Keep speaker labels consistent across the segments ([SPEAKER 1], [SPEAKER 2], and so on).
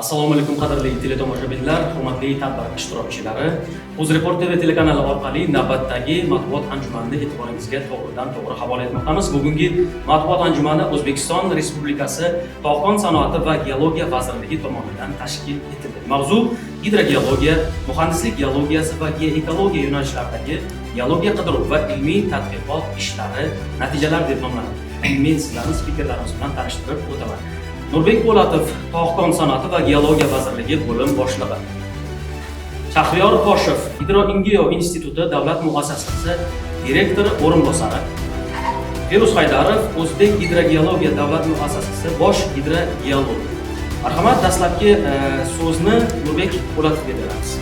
[SPEAKER 1] Assalomu alaykum qadrli teletomoshabinlar, hurmatli tadbir ishtirokchilari. UzReport TV telekanali orqali navbatdagi matbuot anjumanini e'tiboringizga to'g'ridan-to'g'ri havola etmoqdamiz. Bugungi matbuot anjumani O'zbekiston Respublikasi Tog'kon sanoati va geologiya vazirligi tomonidan tashkil etildi. Mavzu gidrogeologiya, muhandislik geologiyasi va geoekologiya yo'nalishlaridagi geologiya qidiruv va ilmiy tadqiqot ishlari natijalari deb nomlanadi. Men sizlarni spikerlarimiz bilan tanishtirib o'taman. Nurbek Po'latov, Tog'kon sanoati va geologiya vazirligi bo'lim boshlig'i. Shahriyor Qoshev, Gidroingeo instituti davlat muassasasi direktori o'rinbosari. Feruz Haydarov, O'zbek gidrogeologiya davlat muassasasi bosh gidrogeolog. Marhamat, dastlabki so'zni Nurbek Po'latovga beramiz.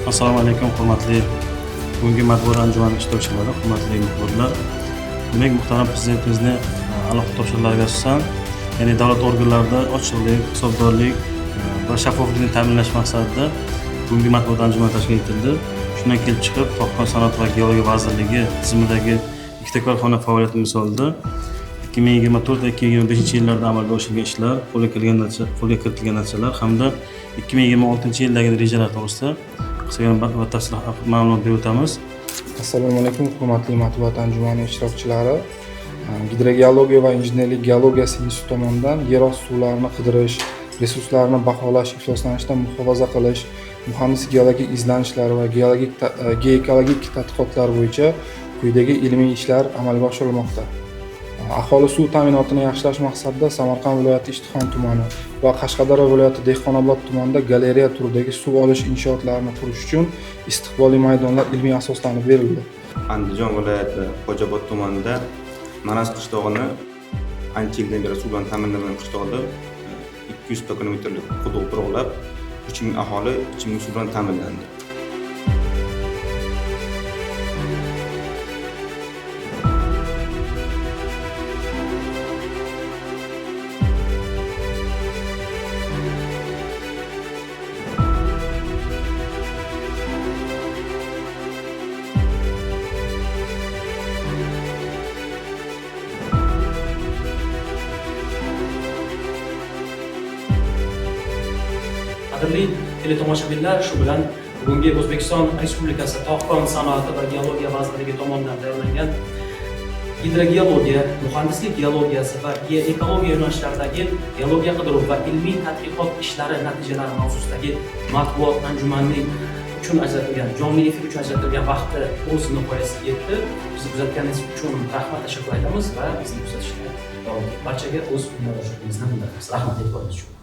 [SPEAKER 2] Assalomu alaykum, hurmatli bugungi matbuot anjumani ishtirokchilari, hurmatli muxbirlar. Demak, muhtaram prezidentimizning alohida topshiriqlariga asosan, ya'ni davlat organlarida ochiqlik, hisobdorlik va shaffoflikni ta'minlash maqsadida bugungi matbuot anjumani tashkil etildi. Shundan kelib chiqib, Tog'kon sanoat va geologiya vazirligi tizimidagi ikkita korxona faoliyati misolida 2024-2025 yillarda amalga oshirilgan ishlar, qo'lga kiritilgan natijalar hamda 2026-yildagi rejalar to'g'risida qisqagina batafsil ma'lumot berib o'tamiz.
[SPEAKER 3] Assalomu alaykum, hurmatli matbuot anjumani ishtirokchilari. Gidrogeologiya va injenerlik geologiyasi instituti tomonidan yer osti suvlarini qidirish, resurslarni baholash, ifloslanishdan muhofaza qilish, muhandislik geologik izlanishlar va geoekologik tadqiqotlar bo'yicha quyidagi ilmiy ishlar amalga oshirilmoqda. Aholi suv ta'minotini yaxshilash maqsadida Samarqand viloyati Ishtixon tumani va Qashqadaryo viloyati Dehqonobod tumanida galereya turidagi suv olish inshootlarini qurish uchun istiqbolli maydonlar ilmiy asoslanib berildi.
[SPEAKER 4] Andijon viloyati Xo'jaobod tumanida Manas qishlog'ini ancha yildan beri suv bilan ta'minlangan qishlog'ida 200 kilometrlik quduq bug'lab 3000 aholi ichimlik suv bilan ta'minlandi.
[SPEAKER 1] Qadrli teletomoshabinlar, shu bilan bugungi O'zbekiston Respublikasi Tog'kon sanoati va geologiya vazirligi tomonidan tayyorlangan gidrogeologiya, muhandislik geologiyasi va geoekologiya yo'nalishlaridagi geologiya qidiruv va ilmiy tadqiqot ishlari natijalari mavzusidagi matbuot anjumanining uchun ajratilgan, jonli efir uchun ajratilgan vaqti o'z nihoyasiga yetdi. Bizni kuzatganingiz uchun rahmat, tashakkur aytamiz va bizni kuzatishga davom eting. Barchaga o'z minnatdorchiligimizni bildiramiz. Rahmat e'tiboringiz uchun.